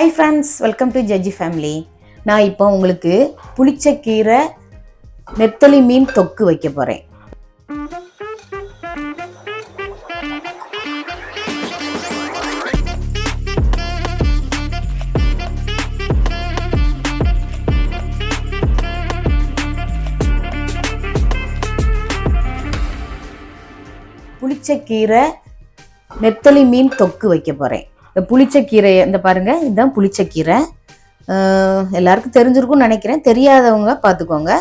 Hi friends, welcome to judge family. நான் இப்போ உங்களுக்கு புளிச்சக்கீரை நெத்தலி மீன் தொக்கு வைக்க போகிறேன். புளிச்சக்கீரை நெத்தலி மீன் தொக்கு வைக்க போகிறேன். இந்த புளிச்சக்கீரை இந்த பாருங்கள், இதுதான் புளிச்சக்கீரை. எல்லாருக்கும் தெரிஞ்சிருக்கும்னு நினைக்கிறேன். தெரியாதவங்க பார்த்துக்கோங்க.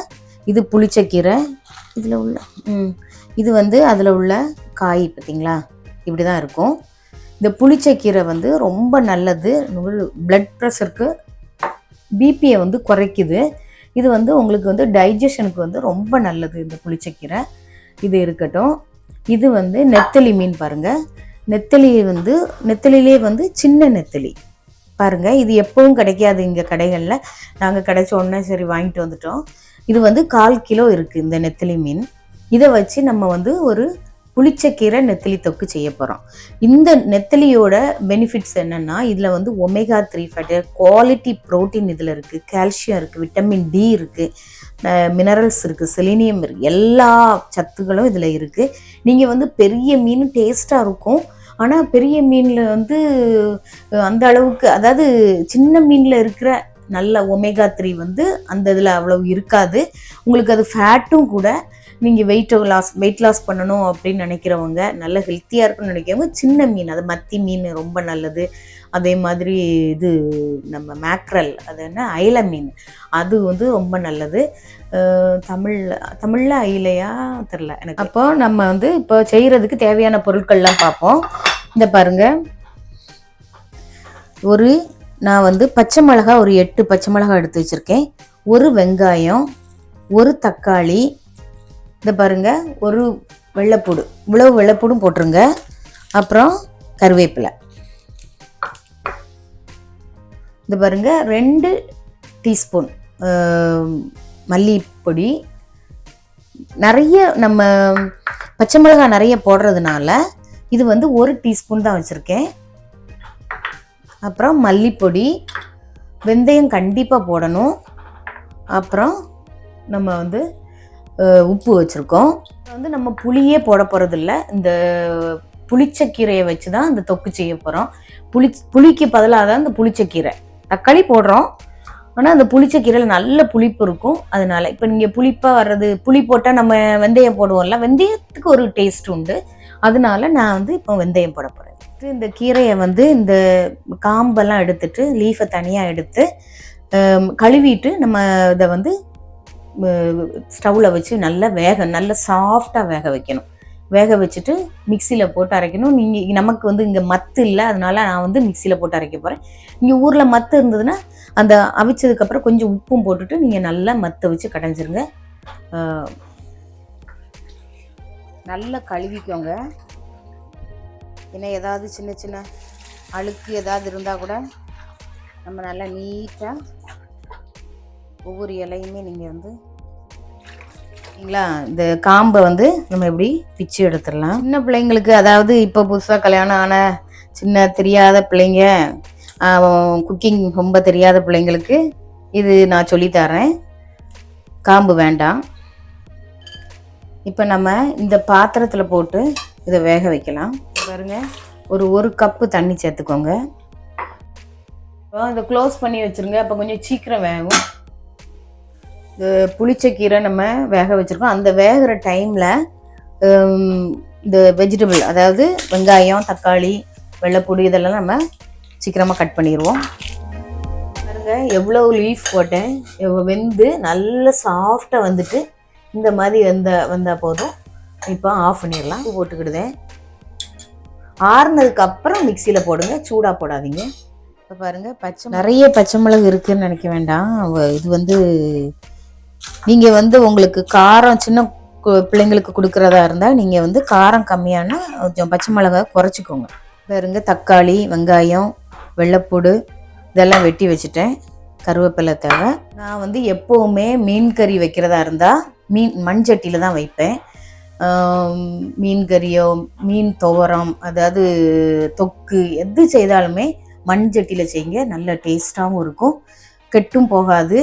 இது புளிச்சக்கீரை. இதில் உள்ள இது அதில் உள்ள காய் பார்த்தீங்களா, இப்படி தான் இருக்கும். இந்த புளிச்சக்கீரை ரொம்ப நல்லது. பிளட் ப்ரெஷருக்கு, பிபியை குறைக்குது. இது உங்களுக்கு டைஜஷனுக்கு ரொம்ப நல்லது இந்த புளிச்சக்கீரை. இது இருக்கட்டும். இது நெத்தலி மீன் பாருங்கள். நெத்தலி நெத்தலிலே சின்ன நெத்தலி பாருங்கள். இது எப்பவும் கிடைக்காது இங்கே கடைகளில். நாங்கள் கிடைச்ச உடனே சரி வாங்கிட்டு வந்துட்டோம். இது 1/4 கிலோ இருக்குது இந்த நெத்தலி மீன். இதை வச்சு நம்ம ஒரு புளிச்சக்கீரை நெத்தலி தொக்கு செய்ய போகிறோம். இந்த நெத்தலியோட பெனிஃபிட்ஸ் என்னென்னா, இதில் ஒமேகா 3 ஃபேட்டு, குவாலிட்டி ப்ரோட்டீன் இதில் இருக்குது, கால்சியம் இருக்குது, விட்டமின் டி இருக்குது, மினரல்ஸ் இருக்குது, செலினியம் இருக்குது, எல்லா சத்துக்களும் இதில் இருக்குது. நீங்கள் பெரிய மீன் டேஸ்ட்டாக இருக்கும். ஆனால் பெரிய மீனில் அந்த அளவுக்கு, அதாவது சின்ன மீனில் இருக்கிற நல்ல ஒமேகா 3 அந்த இதில் அவ்வளவு இருக்காது. உங்களுக்கு அது ஃபேட்டும் கூட. நீங்கள் வெயிட் லாஸ் பண்ணணும் அப்படின்னு நினைக்கிறவங்க, நல்ல ஹெல்த்தியாக இருக்குன்னு நினைக்கிறவங்க சின்ன மீன், அது மத்தி மீன் ரொம்ப நல்லது. அதே மாதிரி இது நம்ம மேக்ரல், அது என்ன அயில மீன், அது ரொம்ப நல்லது. தமிழில் அயிலையா தெரில எனக்கு. அப்போ நம்ம இப்போ செய்கிறதுக்கு தேவையான பொருட்கள்லாம் பார்ப்போம். இந்த பாருங்கள், நான் பச்சை மிளகா ஒரு 8 பச்சை மிளகா எடுத்து வச்சுருக்கேன். ஒரு வெங்காயம், ஒரு தக்காளி, இந்த பாருங்கள், ஒரு வெள்ளைப்பூடு, இவ்வளவு வெள்ளைப்பூடும் போட்டுருங்க. அப்புறம் கருவேப்பிலை, இந்த பாருங்கள் 2 டீஸ்பூன் மல்லிப்பொடி. நிறைய நம்ம பச்சை மிளகா நிறைய போடுறதுனால இது 1 டீஸ்பூன் தான் வச்சுருக்கேன். அப்புறம் மல்லிப்பொடி, வெந்தயம் கண்டிப்பாக போடணும். அப்புறம் நம்ம உப்பு வச்சுருக்கோம். நம்ம புளியே போட போகிறதில்ல. இந்த புளிச்சக்கீரையை வச்சு தான் இந்த தொக்கு செய்ய போகிறோம். புளிக்கு பதிலாக தான் இந்த புளிச்சக்கீரை. தக்காளி போடுறோம், ஆனால் அந்த புளிச்சக்கீரையில் நல்ல புளிப்பு இருக்கும். அதனால இப்போ நீங்கள் புளிப்பாக வர்றது, புளி போட்டால் நம்ம வெந்தயம் போடுவோம்ல, வெந்தயத்துக்கு ஒரு டேஸ்ட் உண்டு. அதனால நான் இப்போ வெந்தயம் போட போகிறேன். இந்த கீரையை இந்த காம்பெல்லாம் எடுத்துட்டு, லீஃபை தனியாக எடுத்து கழுவிட்டு, நம்ம இதை ஸ்டவ்வில் வச்சு நல்லா சாஃப்டாக வேக வைக்கணும். வேக வச்சுட்டு மிக்சியில் போட்டு அரைக்கணும். நீங்கள் நமக்கு இங்கே மத்து இல்லை, அதனால நான் மிக்சியில் போட்டு அரைக்க போகிறேன். இங்கே ஊரில் மத்து இருந்ததுன்னா அந்த அவிச்சதுக்கப்புறம் கொஞ்சம் உப்பும் போட்டுட்டு நீங்கள் நல்லா மத்தை வச்சு கடைஞ்சிருங்க. நல்லா கழுவிக்கோங்க. ஏன்னா ஏதாவது சின்ன சின்ன அழுக்கு ஏதாவது இருந்தால் கூட நம்ம நல்லா நீட்டாக ஒவ்வொரு இலையுமே நீங்கள் இல்லைங்களா, இந்த காம்பை நம்ம எப்படி பிச்சு எடுத்துடலாம். சின்ன பிள்ளைங்களுக்கு, அதாவது இப்போ புதுசாக கல்யாணம் ஆன சின்ன தெரியாத பிள்ளைங்க, குக்கிங் ரொம்ப தெரியாத பிள்ளைங்களுக்கு இது நான் சொல்லித்தரேன். காம்பு வேண்டாம். இப்போ நம்ம இந்த பாத்திரத்தில் போட்டு இதை வேக வைக்கலாம். பாருங்க, ஒரு கப்பு தண்ணி சேர்த்துக்கோங்க. இதை க்ளோஸ் பண்ணி வச்சுருங்க. அப்போ கொஞ்சம் சீக்கிரம் வேகும். இந்த புளிச்சக்கீரை நம்ம வேக வச்சுருக்கோம். அந்த வேகிற டைமில் இந்த வெஜிடபிள், அதாவது வெங்காயம், தக்காளி, வெள்ளைப்பூடி, இதெல்லாம் நம்ம சீக்கிரமாக கட் பண்ணிடுவோம். பாருங்க, எவ்வளோ லீஃப் போட்டேன், வெந்து நல்ல சாஃப்டாக வந்துட்டு இந்த மாதிரி வந்தால் போதும். இப்போ ஆஃப் பண்ணிடலாம். போட்டுக்கிடுதேன். ஆறுனதுக்கு அப்புறம் மிக்சியில் போடுங்க, சூடாக போடாதீங்க. இப்போ பாருங்கள், நிறைய பச்சை மிளகு இருக்குதுன்னு நினைக்க வேண்டாம். இது நீங்கள் உங்களுக்கு காரம், சின்ன பிள்ளைங்களுக்கு கொடுக்குறதா இருந்தால் நீங்கள் காரம் கம்மியான கொஞ்சம் பச்சை மிளகாய் குறைச்சிக்கோங்க. பாருங்க, தக்காளி, வெங்காயம், வெள்ளைப்பூடு இதெல்லாம் வெட்டி வச்சுட்டேன். கருவேப்பிலை தேவை. நான் எப்போவுமே மீன் கறி வைக்கிறதா இருந்தால் மண் சட்டியில் தான் வைப்பேன். மீன் கறியோ, மீன் துவரம், அதாவது தொக்கு எது செய்தாலுமே மண் சட்டியில் செய்யுங்க, நல்ல டேஸ்ட்டாகவும் இருக்கும், கெட்டும் போகாது.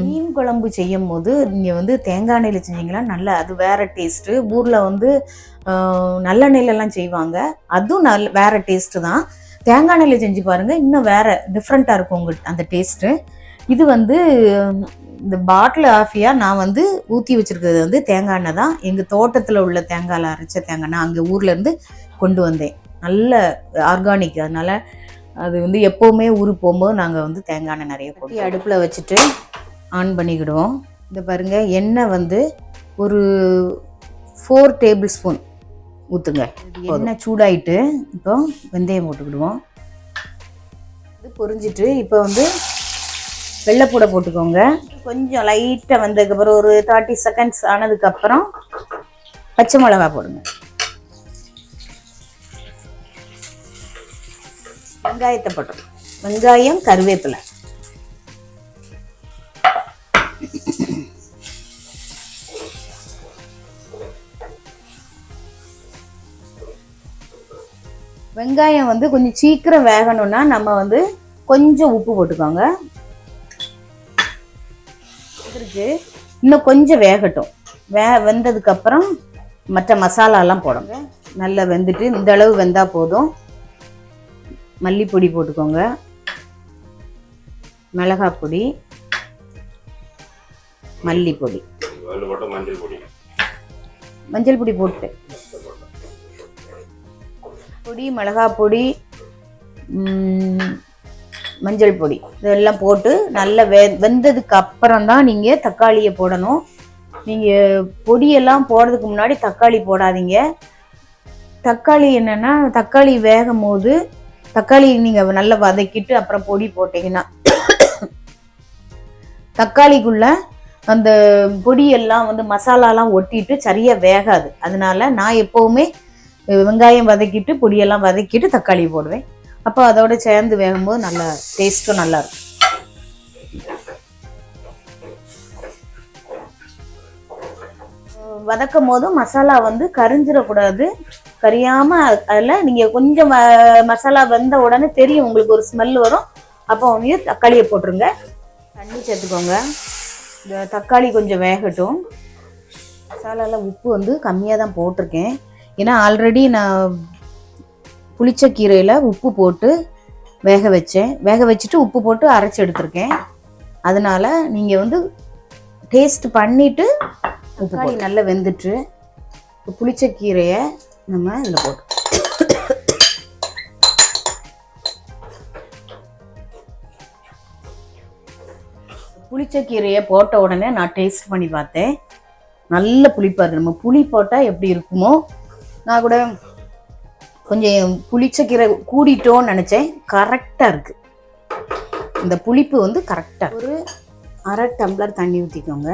மீன் குழம்பு செய்யும் போது நீங்கள் வந்து தேங்காய் எண்ணெயில் செஞ்சீங்கன்னா நல்லா அது வேறு டேஸ்ட்டு. ஊரில் வந்து நல்லெண்ணெயிலலாம் செய்வாங்க, அதுவும் வேறு டேஸ்ட்டு தான். தேங்காய் எண்ணெயில் செஞ்சு பாருங்கள், இன்னும் வேறு டிஃப்ரெண்ட்டாக இருக்கும் உங்களுக்கு அந்த டேஸ்ட்டு. இது வந்து இந்த பாட்டில் ஆஃபியாக நான் வந்து ஊற்றி வச்சுருக்கிறது வந்து தேங்காய் எண்ணெய் தான். எங்கள் தோட்டத்தில் உள்ள தேங்காயில் அரைச்ச தேங்காய் எண்ணெய் அங்கே ஊர்லேருந்து கொண்டு வந்தேன், நல்ல ஆர்கானிக். அதனால் அது வந்து எப்போவுமே ஊருக்கு போகும்போது நாங்கள் வந்து தேங்காய் எண்ணெய் நிறைய போட்டு அடுப்பில் வச்சுட்டு ஆன் பண்ணிக்கிடுவோம். இந்த பாருங்கள், எண்ணெய் வந்து ஒரு 4 டேபிள் ஸ்பூன் ஊற்றுங்க. எண்ணெய் சூடாயிட்டு இப்போ வெந்தயம் போட்டுக்கிடுவோம். இது பொரிஞ்சிட்டு இப்போ வந்து வெள்ளைப்பூடை போட்டுக்கோங்க. கொஞ்சம் லைட்டாக வந்ததுக்கப்புறம் ஒரு 30 செகண்ட்ஸ் ஆனதுக்கப்புறம் பச்சை மிளகா போடுங்க. வெங்காயத்தை போட்டுருங்க, வெங்காயம் கருவேப்பிலை. வெங்காயம் வந்து கொஞ்சம் சீக்கிரம் வேகணும்னா நம்ம வந்து கொஞ்சம் உப்பு போட்டுக்கோங்க. இருக்கு இன்னும் கொஞ்சம் வேகட்டும். வெந்ததுக்கப்புறம் மற்ற மசாலாலாம் போடுங்க. நல்லா வெந்துட்டு இந்த அளவு வெந்தால் போதும். மல்லிப்பொடி போட்டுக்கோங்க, மிளகாய் பொடி, மல்லிப்பொடி, மஞ்சள் பொடி போட்டு பொடி, மிளகாய் பொடி, மஞ்சள் பொடி இதெல்லாம் போட்டு நல்லா வெந்ததுக்கு அப்புறம் தான் நீங்கள் தக்காளியை போடணும். நீங்கள் பொடியெல்லாம் போடுறதுக்கு முன்னாடி தக்காளி போடாதீங்க. தக்காளி என்னென்னா, தக்காளி வேகும் போது தக்காளி நீங்கள் நல்லா வதக்கிட்டு அப்புறம் பொடி போட்டிங்கன்னா தக்காளிக்குள்ள அந்த பொடியெல்லாம் வந்து மசாலாலாம் ஒட்டிட்டு சரியாக வேகாது. அதனால நான் எப்போவுமே வெங்காயம் வதக்கிட்டு பொடியெல்லாம் வதக்கிட்டு தக்காளி போடுவேன். அப்போ அதோட சேர்ந்து வேகும்போது நல்லா டேஸ்ட்டும் நல்லா இருக்கும். வதக்கும் போது மசாலா வந்து கரிஞ்சிடக்கூடாது. கரியாமல் அதில் நீங்கள் கொஞ்சம் மசாலா வெந்த உடனே தெரியும், உங்களுக்கு ஒரு ஸ்மெல் வரும். அப்போ வந்து தக்காளியை போட்டுருங்க, தண்ணி சேர்த்துக்கோங்க. இந்த தக்காளி கொஞ்சம் வேகட்டும். மசாலாவில் உப்பு வந்து கம்மியாக தான் போட்டிருக்கேன், ஏன்னா ஆல்ரெடி நான் புளிச்ச கீரையில் உப்பு போட்டு வேக வச்சேன். வேக வச்சுட்டு உப்பு போட்டு அரைச்சி எடுத்திருக்கேன். அதனால் நீங்கள் வந்து டேஸ்ட் பண்ணிவிட்டு தக்காளி நல்லா வெந்துட்டு புளிச்ச கீரையை நம்ம இதில் போட்டு புளிச்ச கீரையை போட்ட உடனே நான் டேஸ்ட் பண்ணி பார்த்தேன், நல்ல புளிப்பாக இருக்குது. நம்ம புளி போட்டால் எப்படி இருக்குமோ, நான் கூட கொஞ்சம் புளிச்ச கீரை கூடிட்டோன்னு நினச்சேன், கரெக்டாக இருக்குது. இந்த புளிப்பு வந்து கரெக்டாக. ஒரு அரை டம்ளர் தண்ணி ஊற்றிக்கோங்க.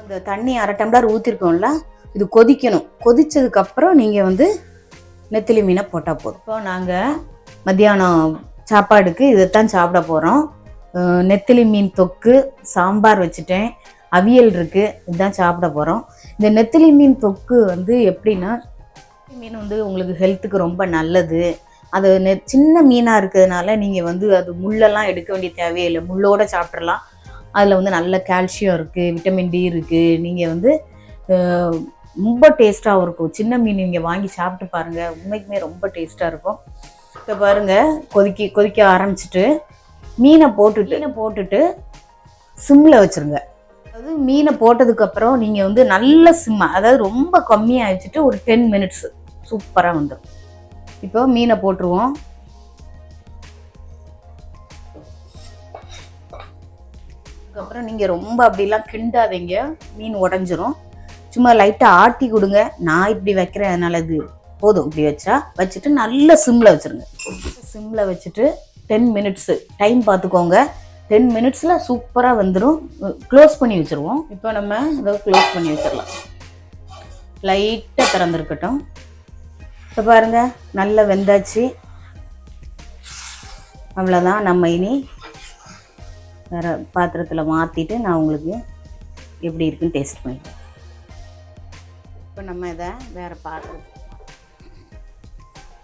அந்த தண்ணி அரை டம்ளர் ஊற்றிருக்கோம்ல, இது கொதிக்கணும். கொதித்ததுக்கப்புறம் நீங்கள் வந்து நெத்திலி மீனை போட்டால் போதும். இப்போ நாங்கள் மத்தியானம் சாப்பாடுக்கு இதைத்தான் சாப்பிட போகிறோம். நெத்திலி மீன் தொக்கு, சாம்பார் வச்சுட்டேன், அவியல் இருக்குது, இதுதான் சாப்பிட போகிறோம். இந்த நெத்திலி மீன் தொக்கு வந்து எப்படின்னா, மீன் வந்து உங்களுக்கு ஹெல்த்துக்கு ரொம்ப நல்லது. அது சின்ன மீனாக இருக்கிறதுனால நீங்கள் வந்து அது முள்ளெல்லாம் எடுக்க வேண்டிய தேவையில்லை, முள்ளோடு சாப்பிட்றலாம். அதில் வந்து நல்ல கால்சியம் இருக்குது, விட்டமின் டி இருக்குது. நீங்கள் வந்து ரொம்ப டேஸ்ட்டாகவும் இருக்கும். சின்ன மீன் நீங்கள் வாங்கி சாப்பிட்டு பாருங்கள், உண்மைக்குமே ரொம்ப டேஸ்ட்டாக இருக்கும். இப்போ பாருங்கள், கொதிக்க ஆரம்பிச்சிட்டு மீனை போட்டுட்டு சிம்மில் வச்சுருங்க. அதாவது மீனை போட்டதுக்கப்புறம் நீங்கள் வந்து நல்ல சிம்மாக, அதாவது ரொம்ப கம்மியாக வச்சுட்டு ஒரு 10 மினிட்ஸ் சூப்பராக வந்துடும். இப்போ மீனை போட்டுருவோம். அதுக்கப்புறம் நீங்கள் ரொம்ப அப்படிலாம் கிண்டாதீங்க, மீன் உடஞ்சிரும். சும்மா லைட்டாக ஆட்டி கொடுங்க. நான் இப்படி வைக்கிறேன், அதனால இது போதும். இப்படி வச்சுட்டு நல்ல சிம்மில் வச்சுருங்க. சிம்மில் வச்சுட்டு 10 மினிட்ஸு டைம் பார்த்துக்கோங்க. 10 மினிட்ஸில் சூப்பராக வந்துடும். க்ளோஸ் பண்ணி வச்சுருவோம். இப்போ நம்ம இதை க்ளோஸ் பண்ணி வச்சிடலாம். லைட்டாக திறந்துருக்கட்டும். இப்போ பாருங்கள், நல்லா வெந்தாச்சு. அவ்வளோதான். நம்ம இனி வேறு பாத்திரத்தில் மாற்றிட்டு நான் உங்களுக்கு எப்படி இருக்குன்னு டேஸ்ட் பண்ணிடுவேன். இப்போ நம்ம இதை வேறு பாத்திரம்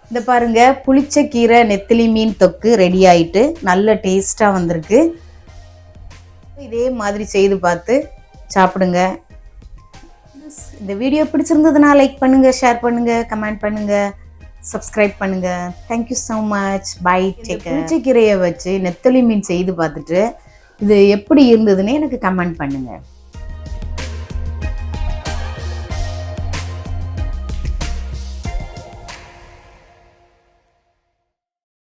இந்த பாருங்க, புளிச்சக்கீரை நெத்திலி மீன் தொக்கு ரெடி ஆயிட்டு நல்ல டேஸ்டா வந்திருக்கு. இதே மாதிரி செய்து பார்த்து சாப்பிடுங்க. இந்த வீடியோ பிடிச்சிருந்ததுன்னா லைக் பண்ணுங்க, ஷேர் பண்ணுங்க, கமெண்ட் பண்ணுங்க, சப்ஸ்கிரைப் பண்ணுங்க. Thank you so much. பை. புளிச்சக்கீரையை வச்சு நெத்தலி மீன் செய்து பார்த்துட்டு இது எப்படி இருந்ததுன்னு எனக்கு கமெண்ட் பண்ணுங்க.